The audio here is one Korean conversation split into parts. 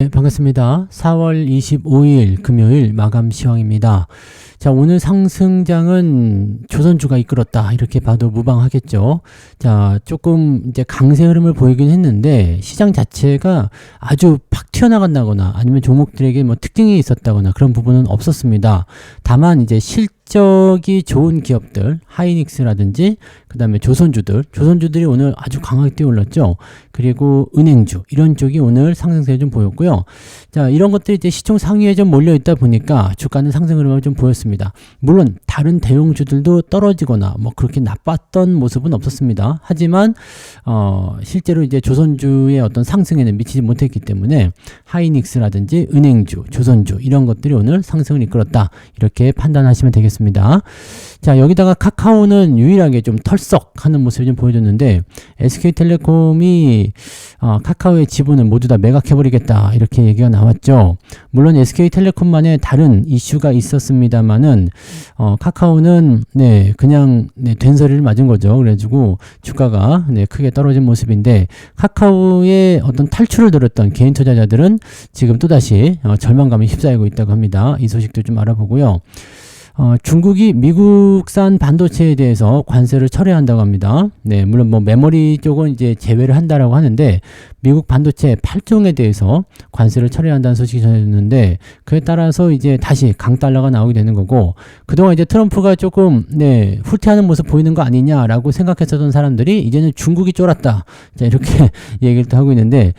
네, 반갑습니다. 4월 25일 금요일 마감 시황입니다. 자, 오늘 상승장은 조선주가 이끌었다, 이렇게 봐도 무방하겠죠. 자, 조금 이제 강세 흐름을 보이긴 했는데 시장 자체가 아주 팍 튀어나간다거나 아니면 종목들에게 뭐 특징이 있었다거나 그런 부분은 없었습니다. 다만 이제 실적이 좋은 기업들, 하이닉스라든지 그 다음에 조선주들이 오늘 아주 강하게 뛰어올랐죠. 그리고 은행주, 이런 쪽이 오늘 상승세 좀 보였고요. 자, 이런 것들이 이제 시총 상위에 좀 몰려 있다 보니까 주가는 상승 흐름을 좀 보였습니다. 물론 다른 대형주들도 떨어지거나 뭐 그렇게 나빴던 모습은 없었습니다. 하지만 실제로 이제 조선주의 어떤 상승에는 미치지 못했기 때문에 하이닉스라든지 은행주, 조선주, 이런 것들이 오늘 상승을 이끌었다, 이렇게 판단하시면 되겠습니다. 자, 여기다가 카카오는 유일하게 좀 털썩하는 모습을 좀 보여줬는데, SK텔레콤이 카카오의 지분을 모두 다 매각해버리겠다, 이렇게 얘기가 나왔죠. 물론 SK텔레콤만의 다른 이슈가 있었습니다만은 카카오는 그냥 된소리를 맞은 거죠. 그래가지고 주가가 크게 떨어진 모습인데, 카카오의 어떤 탈출을 노렸던 개인 투자자들은 지금 또다시 절망감에 휩싸이고 있다고 합니다. 이 소식도 좀 알아보고요. 중국이 미국산 반도체에 대해서 관세를 철회한다고 합니다. 네, 물론 뭐 메모리 쪽은 이제 제외를 한다라고 하는데, 미국 반도체 8종에 대해서 관세를 철회한다는 소식이 전해졌는데, 그에 따라서 이제 다시 강달러가 나오게 되는 거고, 그동안 이제 트럼프가 조금 후퇴하는 모습 보이는 거 아니냐라고 생각했었던 사람들이 이제는 중국이 쫄았다, 자, 이렇게 얘기를 또 하고 있는데,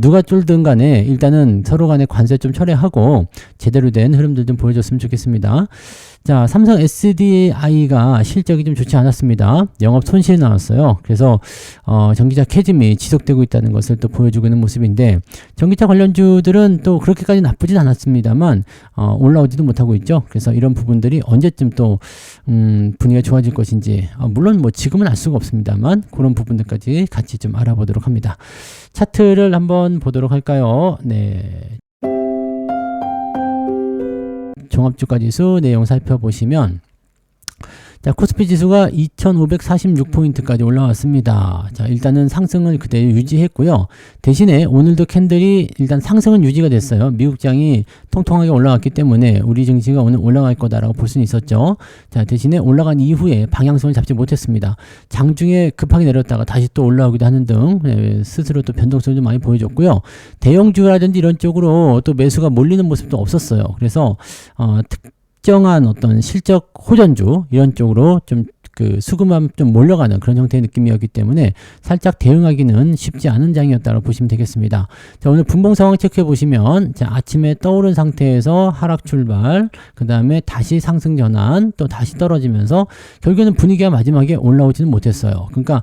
누가 쫄든 간에 일단은 서로 간에 관세 좀 철회하고 제대로 된 흐름들 좀 보여줬으면 좋겠습니다. 자, 삼성 SDI가 실적이 좀 좋지 않았습니다. 영업 손실이 나왔어요. 그래서 전기차 캐즘이 지속되고 있다는 것을 또 보여주고 있는 모습인데, 전기차 관련주들은 또 그렇게까지 나쁘진 않았습니다만 올라오지도 못하고 있죠. 그래서 이런 부분들이 언제쯤 또 분위기가 좋아질 것인지, 물론 뭐 지금은 알 수가 없습니다만 그런 부분들까지 같이 좀 알아보도록 합니다. 차트를 한번 보도록 할까요? 네. 종합주가지수 내용 살펴보시면, 자, 코스피 지수가 2546포인트까지 올라왔습니다. 자, 일단은 상승을 그대로 유지했고요. 대신에 오늘도 캔들이 일단 상승은 유지가 됐어요. 미국장이 통통하게 올라갔기 때문에 우리 증시가 오늘 올라갈 거다라고 볼 수는 있었죠. 자, 대신에 올라간 이후에 방향성을 잡지 못했습니다. 장중에 급하게 내렸다가 다시 또 올라오기도 하는 등 스스로 또 변동성을 좀 많이 보여줬고요. 대형주라든지 이런 쪽으로 또 매수가 몰리는 모습도 없었어요. 그래서 특정한 어떤 실적 호전주 이런 쪽으로 좀 수급만 좀 몰려가는 그런 형태의 느낌이었기 때문에 살짝 대응하기는 쉽지 않은 장이었다고 보시면 되겠습니다. 자, 오늘 분봉 상황 체크해 보시면, 자, 아침에 떠오른 상태에서 하락 출발, 그 다음에 다시 상승 전환, 또 다시 떨어지면서 결국에는 분위기가 마지막에 올라오지는 못했어요. 그러니까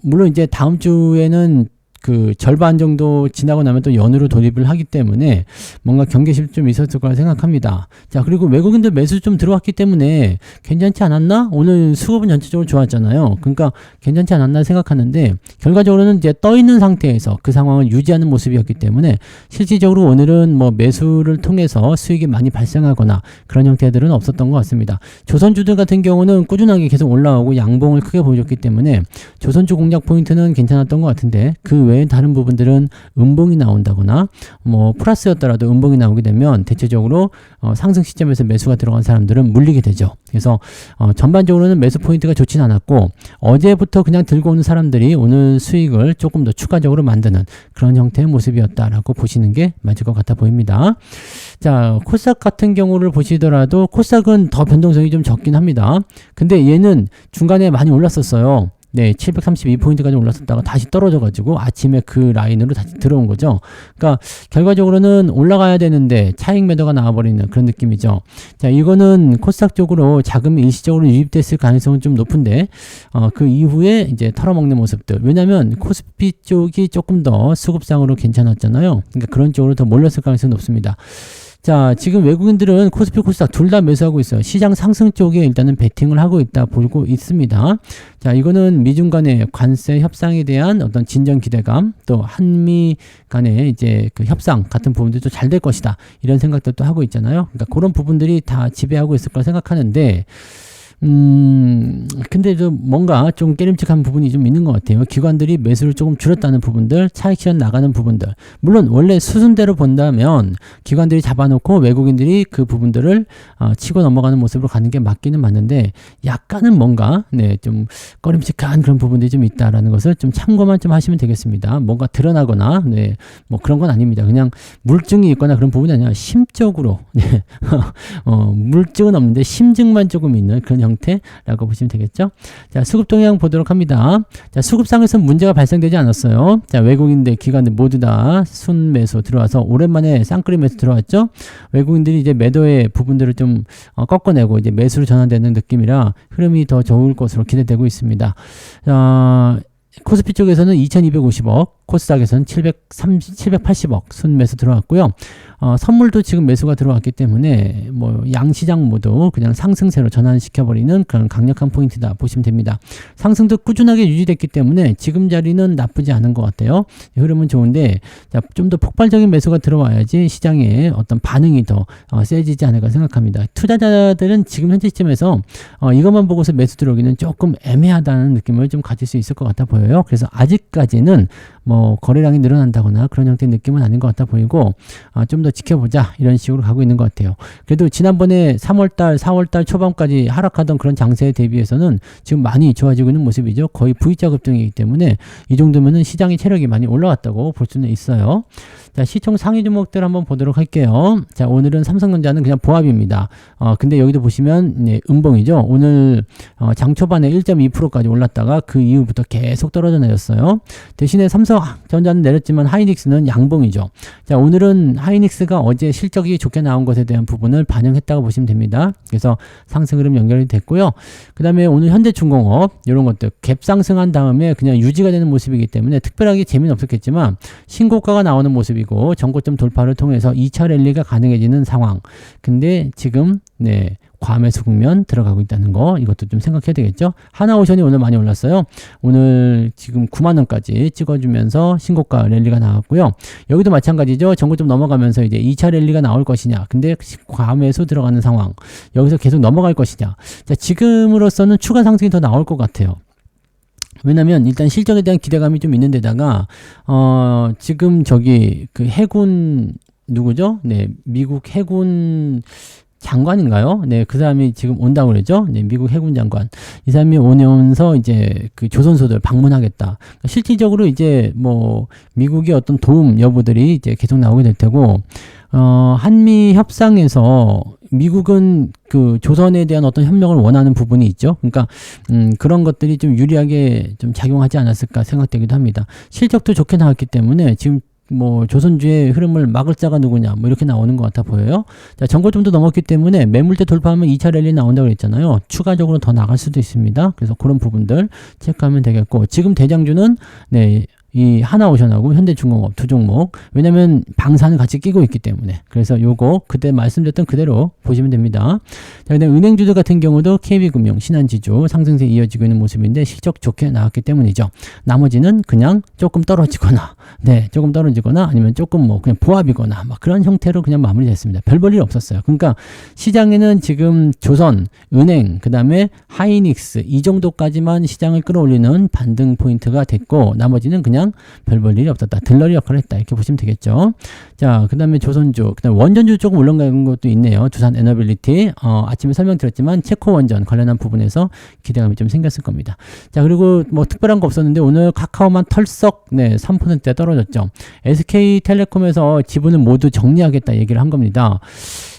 물론 이제 다음 주에는 그 절반 정도 지나고 나면 또 연으로 돌입을 하기 때문에 뭔가 경계심이 좀 있었을 거라 생각합니다. 자, 그리고 외국인들 매수 좀 들어왔기 때문에 괜찮지 않았나? 오늘 수급은 전체적으로 좋았잖아요. 그러니까 괜찮지 않았나 생각하는데, 결과적으로는 이제 떠 있는 상태에서 그 상황을 유지하는 모습이었기 때문에 실질적으로 오늘은 뭐 매수를 통해서 수익이 많이 발생하거나 그런 형태들은 없었던 것 같습니다. 조선주들 같은 경우는 꾸준하게 계속 올라오고 양봉을 크게 보여줬기 때문에 조선주 공략 포인트는 괜찮았던 것 같은데, 그 외에 다른 부분들은 음봉이 나온다거나 뭐 플러스였더라도 음봉이 나오게 되면 대체적으로 상승 시점에서 매수가 들어간 사람들은 물리게 되죠. 그래서 전반적으로는 매수 포인트가 좋진 않았고, 어제부터 그냥 들고 오는 사람들이 오늘 수익을 조금 더 추가적으로 만드는 그런 형태의 모습이었다라고 보시는 게 맞을 것 같아 보입니다. 자, 코스닥 같은 경우를 보시더라도 코스닥은 더 변동성이 좀 적긴 합니다. 근데 얘는 중간에 많이 올랐었어요. 네, 732포인트까지 올랐었다가 다시 떨어져가지고 아침에 그 라인으로 다시 들어온 거죠. 그러니까 결과적으로는 올라가야 되는데 차익 매도가 나와버리는 그런 느낌이죠. 자, 이거는 코스닥 쪽으로 자금이 일시적으로 유입됐을 가능성은 좀 높은데, 그 이후에 이제 털어먹는 모습들. 왜냐면 코스피 쪽이 조금 더 수급상으로 괜찮았잖아요. 그러니까 그런 쪽으로 더 몰렸을 가능성이 높습니다. 자, 지금 외국인들은 코스피, 코스닥 둘 다 매수하고 있어요. 시장 상승 쪽에 일단은 베팅을 하고 있다 보고 있습니다. 자, 이거는 미중 간의 관세 협상에 대한 어떤 진정 기대감, 또 한미 간의 이제 그 협상 같은 부분들도 잘 될 것이다, 이런 생각들도 하고 있잖아요. 그러니까 그런 부분들이 다 지배하고 있을 거라 생각하는데, 근데 좀 뭔가 좀 깨림칙한 부분이 좀 있는 것 같아요. 기관들이 매수를 조금 줄였다는 부분들, 차익 실현 나가는 부분들. 물론 원래 수순대로 본다면 기관들이 잡아놓고 외국인들이 그 부분들을 치고 넘어가는 모습으로 가는 게 맞기는 맞는데 약간은 뭔가 좀 꺼림칙한 그런 부분들이 좀 있다라는 것을 좀 참고만 좀 하시면 되겠습니다. 뭔가 드러나거나 뭐 그런 건 아닙니다. 그냥 물증이 있거나 그런 부분이 아니라 심적으로 물증은 없는데 심증만 조금 있는 그런 형태라고 보시면 되겠죠. 자, 수급 동향 보도록 합니다. 자, 수급상에서 문제가 발생되지 않았어요. 자, 외국인들, 기관들 모두 다 순매수 들어와서 오랜만에 쌍끌이 매수 들어왔죠. 외국인들이 이제 매도의 부분들을 좀 꺾어내고 이제 매수로 전환되는 느낌이라 흐름이 더 좋을 것으로 기대되고 있습니다. 코스피 쪽에서는 2250억, 코스닥에서는 780억 순매수 들어왔고요. 선물도 지금 매수가 들어왔기 때문에 뭐 양시장 모두 그냥 상승세로 전환시켜버리는 그런 강력한 포인트다 보시면 됩니다. 상승도 꾸준하게 유지됐기 때문에 지금 자리는 나쁘지 않은 것 같아요. 흐름은 좋은데 좀 더 폭발적인 매수가 들어와야지 시장에 어떤 반응이 더 세지지 않을까 생각합니다. 투자자들은 지금 현재 시점에서 이것만 보고서 매수 들어오기는 조금 애매하다는 느낌을 좀 가질 수 있을 것 같아 보여요. 그래서 아직까지는 뭐 거래량이 늘어난다거나 그런 형태의 느낌은 아닌 것 같아 보이고 좀 더 지켜보자 이런 식으로 가고 있는 것 같아요. 그래도 지난번에 3월달 4월달 초반까지 하락하던 그런 장세에 대비해서는 지금 많이 좋아지고 있는 모습이죠. 거의 V자 급등이기 때문에 이 정도면은 시장의 체력이 많이 올라왔다고 볼 수는 있어요. 자, 시총 상위 종목들 한번 보도록 할게요. 자, 오늘은 삼성전자는 그냥 보합입니다. 근데 여기도 보시면 음봉이죠. 오늘 장 초반에 1.2%까지 올랐다가 그 이후부터 계속 떨어져 내렸어요. 대신에 삼성전자는 내렸지만 하이닉스는 양봉이죠. 자, 오늘은 하이닉스가 어제 실적이 좋게 나온 것에 대한 부분을 반영했다고 보시면 됩니다. 그래서 상승 흐름 연결이 됐고요. 그 다음에 오늘 현대중공업 이런 것들 갭 상승한 다음에 그냥 유지가 되는 모습이기 때문에 특별하게 재미는 없었겠지만 신고가가 나오는 모습이고 전고점 돌파를 통해서 2차 랠리가 가능해지는 상황. 근데 지금 과매수 국면 들어가고 있다는 거 이것도 좀 생각해야 되겠죠. 하나오션이 오늘 많이 올랐어요. 오늘 지금 9만원까지 찍어주면서 신고가 랠리가 나왔고요. 여기도 마찬가지죠. 전고점 넘어가면서 이제 2차 랠리가 나올 것이냐. 근데 과매수 들어가는 상황. 여기서 계속 넘어갈 것이냐. 자, 지금으로서는 추가 상승이 더 나올 것 같아요. 왜냐면 일단 실적에 대한 기대감이 좀 있는 데다가 지금 저기 그 해군 누구죠? 미국 해군 장관인가요? 그 사람이 지금 온다고 그러죠? 미국 해군 장관. 이 사람이 오면서 이제 그 조선소들 방문하겠다. 그러니까 실질적으로 이제 뭐 미국의 어떤 도움 여부들이 이제 계속 나오게 될 테고, 한미 협상에서 미국은 그 조선에 대한 어떤 협력을 원하는 부분이 있죠. 그러니까 그런 것들이 좀 유리하게 좀 작용하지 않았을까 생각되기도 합니다. 실적도 좋게 나왔기 때문에 지금 뭐 조선주의 흐름을 막을 자가 누구냐 뭐 이렇게 나오는 것 같아 보여요. 자, 전고점도 넘었기 때문에 매물대 돌파하면 2차 랠리 나온다고 그랬잖아요. 추가적으로 더 나갈 수도 있습니다. 그래서 그런 부분들 체크하면 되겠고, 지금 대장주는 이 하나오션하고 현대중공업 두 종목, 왜냐면 방산을 같이 끼고 있기 때문에. 그래서 요거 그때 말씀드렸던 그대로 보시면 됩니다. 자, 그다음 은행주들 같은 경우도 KB금융, 신한지주 상승세 이어지고 있는 모습인데 실적 좋게 나왔기 때문이죠. 나머지는 그냥 조금 떨어지거나 조금 떨어지거나 아니면 조금 뭐 그냥 보합이거나 막 그런 형태로 그냥 마무리됐습니다. 별 볼 일 없었어요. 그러니까 시장에는 지금 조선, 은행, 그 다음에 하이닉스 이 정도까지만 시장을 끌어올리는 반등 포인트가 됐고, 나머지는 그냥 별 볼 일이 없었다. 들러리 역할을 했다. 이렇게 보시면 되겠죠. 자, 그 다음에 조선주, 그 다음에 원전주 조금 올라간 것도 있네요. 두산 에너빌리티. 아침에 설명드렸지만 체코원전 관련한 부분에서 기대감이 좀 생겼을 겁니다. 자, 그리고 뭐 특별한 거 없었는데 오늘 카카오만 털썩 3%대 떨어졌죠. SK텔레콤에서 지분을 모두 정리하겠다 얘기를 한 겁니다.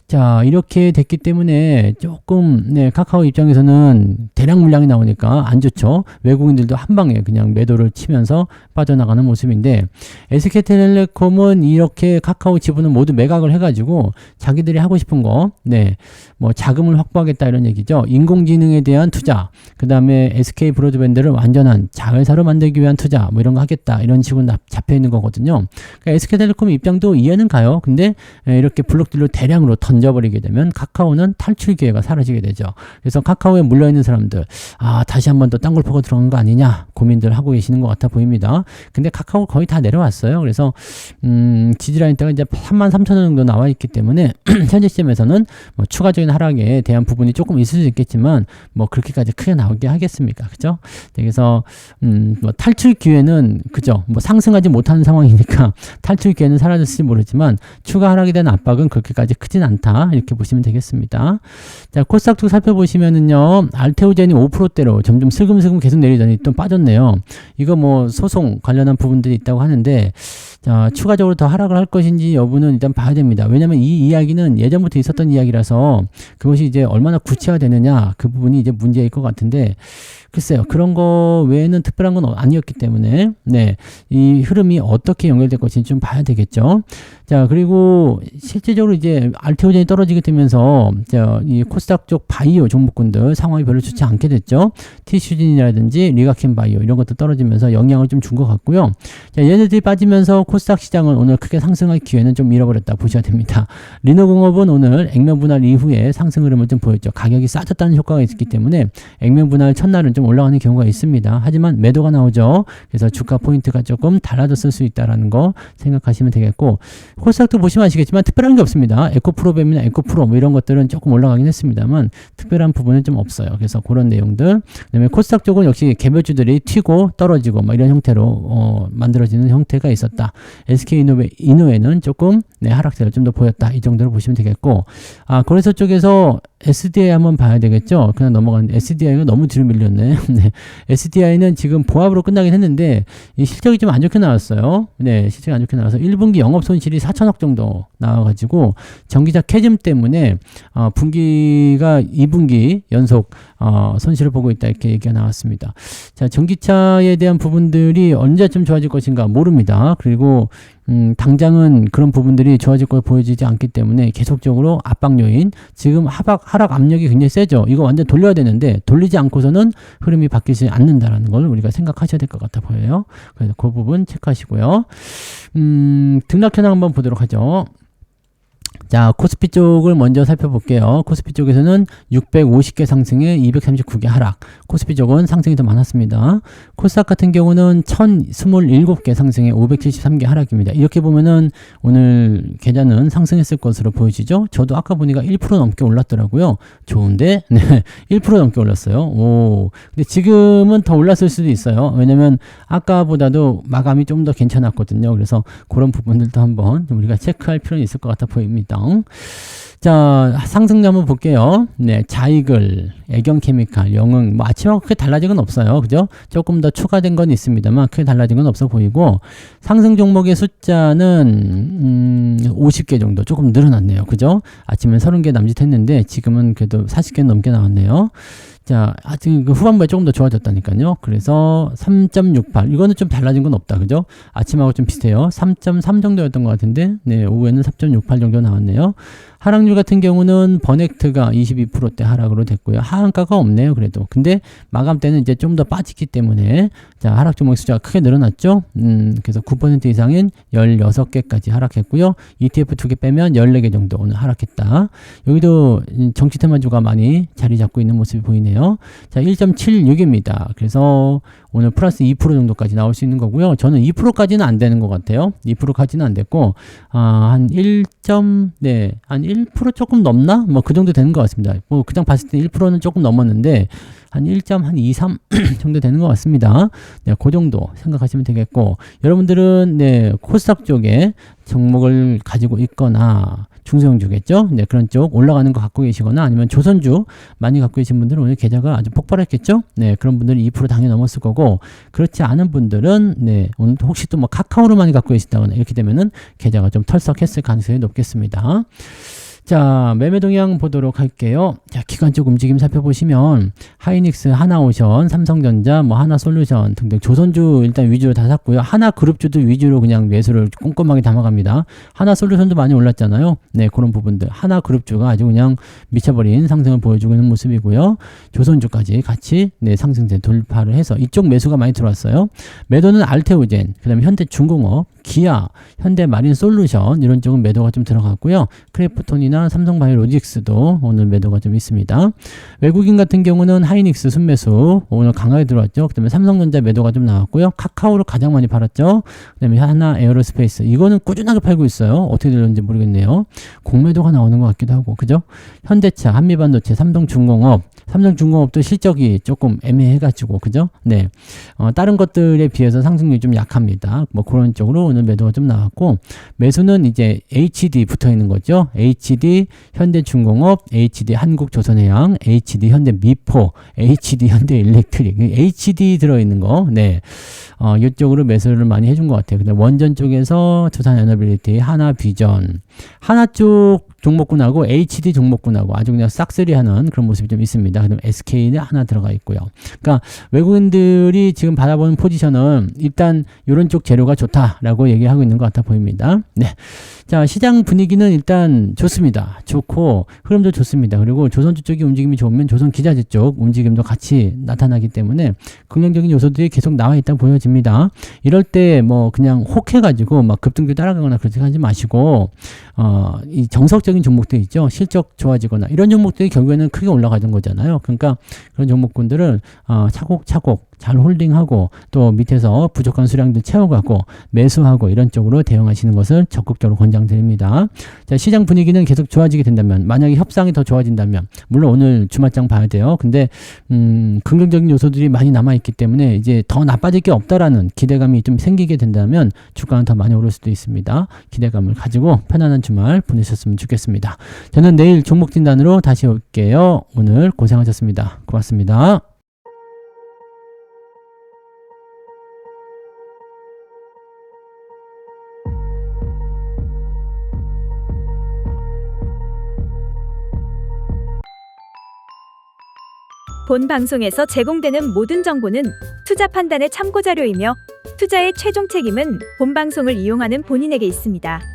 자, 이렇게 됐기 때문에 조금 카카오 입장에서는 대량 물량이 나오니까 안 좋죠. 외국인들도 한 방에 그냥 매도를 치면서 빠져나가는 모습인데, SK텔레콤은 이렇게 카카오 지분을 모두 매각을 해가지고 자기들이 하고 싶은 거 뭐 자금을 확보하겠다 이런 얘기죠. 인공지능에 대한 투자, 그 다음에 SK 브로드밴드를 완전한 자회사로 만들기 위한 투자 뭐 이런 거 하겠다 이런 식으로 잡혀 있는 거거든요. 그러니까 SK텔레콤 입장도 이해는 가요. 근데 이렇게 블록들로 대량으로 더 던져버리게 되면 카카오는 탈출 기회가 사라지게 되죠. 그래서 카카오에 물려있는 사람들, 다시 한번 더 땅굴 파고 들어간 거 아니냐 고민들 하고 계시는 것 같아 보입니다. 근데 카카오 거의 다 내려왔어요. 그래서 지지라인 때가 이제 33,000원 정도 나와 있기 때문에 현재 시점에서는 뭐 추가적인 하락에 대한 부분이 조금 있을 수 있겠지만 뭐 그렇게까지 크게 나오게 하겠습니까? 그죠? 그래서 뭐 탈출 기회는 그죠? 뭐 상승하지 못하는 상황이니까 탈출 기회는 사라졌을지 모르지만 추가 하락에 대한 압박은 그렇게까지 크진 않다 이렇게 보시면 되겠습니다. 자, 코스닥 쪽 살펴보시면은요, 알테오젠이 5%대로 점점 슬금슬금 계속 내리더니 또 빠졌네요. 이거 뭐 소송 관련한 부분들이 있다고 하는데, 자, 추가적으로 더 하락을 할 것인지 여부는 일단 봐야 됩니다. 왜냐면 이 이야기는 예전부터 있었던 이야기라서 그것이 이제 얼마나 구체화되느냐 그 부분이 이제 문제일 것 같은데, 글쎄요, 그런 거 외에는 특별한 건 아니었기 때문에 네, 이 흐름이 어떻게 연결될 것인지 좀 봐야 되겠죠. 자, 그리고 실제적으로 이제 알테오젠이 떨어지게 되면서 이 코스닥 쪽 바이오 종목군들 상황이 별로 좋지 않게 됐죠. 티슈진이라든지 리가켄 바이오 이런 것도 떨어지면서 영향을 좀 준 것 같고요. 자, 얘네들이 빠지면서 코스닥 시장은 오늘 크게 상승할 기회는 좀 잃어버렸다 보셔야 됩니다. 리노공업은 오늘 액면 분할 이후에 상승 흐름을 좀 보였죠. 가격이 싸졌다는 효과가 있었기 때문에 액면 분할 첫날은 좀 올라가는 경우가 있습니다. 하지만 매도가 나오죠. 그래서 주가 포인트가 조금 달라졌을 수 있다라는 거 생각하시면 되겠고, 코스닥도 보시면 아시겠지만 특별한 게 없습니다. 에코프로뱀이나 에코프로 뭐 이런 것들은 조금 올라가긴 했습니다만 특별한 부분은 좀 없어요. 그래서 그런 내용들. 그다음에 코스닥 쪽은 역시 개별주들이 튀고 떨어지고 뭐 이런 형태로 만들어지는 형태가 있었다. SK이노웨는 조금 하락세를 좀 더 보였다. 이 정도로 보시면 되겠고, 거래소 쪽에서 SDI 한번 봐야 되겠죠. 그냥 넘어가는데 SDI가 너무 뒤로 밀렸네. 네. SDI는 지금 보합으로 끝나긴 했는데 이 실적이 좀 안 좋게 나왔어요. 네, 실적이 안 좋게 나와서 1분기 영업 손실이 4천억 정도 나와가지고 전기차 캐즘 때문에 분기가 2분기 연속 손실을 보고 있다 이렇게 얘기가 나왔습니다. 자, 전기차에 대한 부분들이 언제쯤 좋아질 것인가 모릅니다. 그리고 당장은 그런 부분들이 좋아질 걸 보여지지 않기 때문에 계속적으로 압박 요인, 지금 하락 압력이 굉장히 세죠. 이거 완전 돌려야 되는데 돌리지 않고서는 흐름이 바뀌지 않는다라는 걸 우리가 생각하셔야 될 것 같아 보여요. 그래서 그 부분 체크하시고요. 등락 현황 한번 보도록 하죠. 자, 코스피 쪽을 먼저 살펴볼게요. 코스피 쪽에서는 650개 상승에 239개 하락. 코스피 쪽은 상승이 더 많았습니다. 코스닥 같은 경우는 1027개 상승에 573개 하락입니다. 이렇게 보면은 오늘 계좌는 상승했을 것으로 보여지죠. 저도 아까 보니까 1% 넘게 올랐더라고요. 좋은데, 네, 1% 넘게 올랐어요. 오, 근데 지금은 더 올랐을 수도 있어요. 왜냐면 아까보다도 마감이 좀 더 괜찮았거든요. 그래서 그런 부분들도 한번 우리가 체크할 필요는 있을 것 같아 보입니다. 자, 상승률 한번 볼게요. 네, 자이글, 애경케미칼, 영흥, 뭐 아침하고 크게 달라진 건 없어요. 그죠? 조금 더 추가된 건 있습니다만 크게 달라진 건 없어 보이고, 상승 종목의 숫자는 50개 정도 조금 늘어났네요. 그죠? 아침엔 30개 남짓했는데 지금은 그래도 40개 넘게 나왔네요. 자, 아직 그 후반부에 조금 더 좋아졌다니까요. 그래서 3.68. 이거는 좀 달라진 건 없다. 그죠? 아침하고 좀 비슷해요. 3.3 정도였던 것 같은데, 네, 오후에는 3.68 정도 나왔네요. 하락률 같은 경우는 버넥트가 22%대 하락으로 됐고요. 하한가가 없네요. 그래도. 근데 마감 때는 이제 좀 더 빠지기 때문에, 자, 하락 종목 숫자가 크게 늘어났죠. 그래서 9% 이상인 16개까지 하락했고요. ETF 2개 빼면 14개 정도 오늘 하락했다. 여기도 정치 테마주가 많이 자리 잡고 있는 모습이 보이네요. 자, 1.76입니다. 그래서 오늘 플러스 2% 정도까지 나올 수 있는 거고요. 저는 2%까지는 안 되는 것 같아요. 2%까지는 안 됐고, 한 1% 조금 넘나? 뭐 그 정도 되는 것 같습니다. 뭐 그냥 봤을 때 1%는 조금 넘었는데, 한 1.23 정도 되는 것 같습니다. 네, 그 정도 생각하시면 되겠고, 여러분들은 네, 코스닥 쪽에 종목을 가지고 있거나, 중소형주겠죠? 네, 그런 쪽 올라가는 거 갖고 계시거나 아니면 조선주 많이 갖고 계신 분들은 오늘 계좌가 아주 폭발했겠죠? 네, 그런 분들은 2% 당연히 넘었을 거고, 그렇지 않은 분들은 네, 오늘 혹시 또 뭐 카카오를 많이 갖고 계시다거나 이렇게 되면은 계좌가 좀 털썩했을 가능성이 높겠습니다. 자, 매매 동향 보도록 할게요. 자, 기관 쪽 움직임 살펴보시면 하이닉스, 하나오션, 삼성전자, 뭐 하나솔루션 등등 조선주 일단 위주로 다 샀고요. 하나그룹주도 위주로 그냥 매수를 꼼꼼하게 담아갑니다. 하나솔루션도 많이 올랐잖아요. 네, 그런 부분들. 하나그룹주가 아주 그냥 미쳐버린 상승을 보여주고 있는 모습이고요. 조선주까지 같이 네, 상승세 돌파를 해서 이쪽 매수가 많이 들어왔어요. 매도는 알테오젠, 그 다음에 현대중공업, 기아, 현대마린솔루션 이런 쪽은 매도가 좀 들어갔고요. 크래프톤이나 삼성바이오로직스도 오늘 매도가 좀 있습니다. 외국인 같은 경우는 하이닉스 순매수 오늘 강하게 들어왔죠. 그다음에 삼성전자 매도가 좀 나왔고요. 카카오를 가장 많이 팔았죠. 그다음에 하나 에어로스페이스 이거는 꾸준하게 팔고 있어요. 어떻게 될는지 모르겠네요. 공매도가 나오는 것 같기도 하고 그죠? 현대차, 한미반도체, 삼성중공업도 실적이 조금 애매해가지고 그죠? 네, 다른 것들에 비해서 상승률이 좀 약합니다. 뭐 그런 쪽으로 오늘 매도가 좀 나왔고 매수는 이제 HD 붙어 있는 거죠. HD 현대중공업, HD 한국조선해양, HD 현대미포, HD 현대일렉트릭, HD 들어 있는 거, 네, 이쪽으로 매수를 많이 해준 것 같아요. 근데 원전 쪽에서 두산에너빌리티, 하나비전, 하나 쪽 종목군하고 HD 종목군하고 아주 그냥 싹쓸이하는 그런 모습이 좀 있습니다. 그다음 SK는 하나 들어가 있고요. 그러니까 외국인들이 지금 바라보는 포지션은 일단 이런 쪽 재료가 좋다라고 얘기하고 있는 것 같아 보입니다. 네, 자 시장 분위기는 일단 좋습니다. 좋고 흐름도 좋습니다. 그리고 조선주 쪽이 움직임이 좋으면 조선 기자재 쪽 움직임도 같이 나타나기 때문에 긍정적인 요소들이 계속 나와 있다 보여집니다. 이럴 때 뭐 그냥 혹해가지고 막 급등주 따라가거나 그렇게 하지 마시고 이 정석적인 종목들 있죠. 실적 좋아지거나 이런 종목들이 결국에는 크게 올라가는 거잖아요. 그러니까 그런 종목군들을 차곡차곡 잘 홀딩하고 또 밑에서 부족한 수량들 채워가고 매수하고 이런 쪽으로 대응하시는 것을 적극적으로 권장드립니다. 자, 시장 분위기는 계속 좋아지게 된다면 만약에 협상이 더 좋아진다면 물론 오늘 주말장 봐야 돼요. 근데 긍정적인 요소들이 많이 남아있기 때문에 이제 더 나빠질 게 없다라는 기대감이 좀 생기게 된다면 주가는 더 많이 오를 수도 있습니다. 기대감을 가지고 편안한 주말 보내셨으면 좋겠습니다. 저는 내일 종목 진단으로 다시 올게요. 오늘 고생하셨습니다. 고맙습니다. 본 방송에서 제공되는 모든 정보는 투자 판단의 참고 자료이며 투자의 최종 책임은 본 방송을 이용하는 본인에게 있습니다.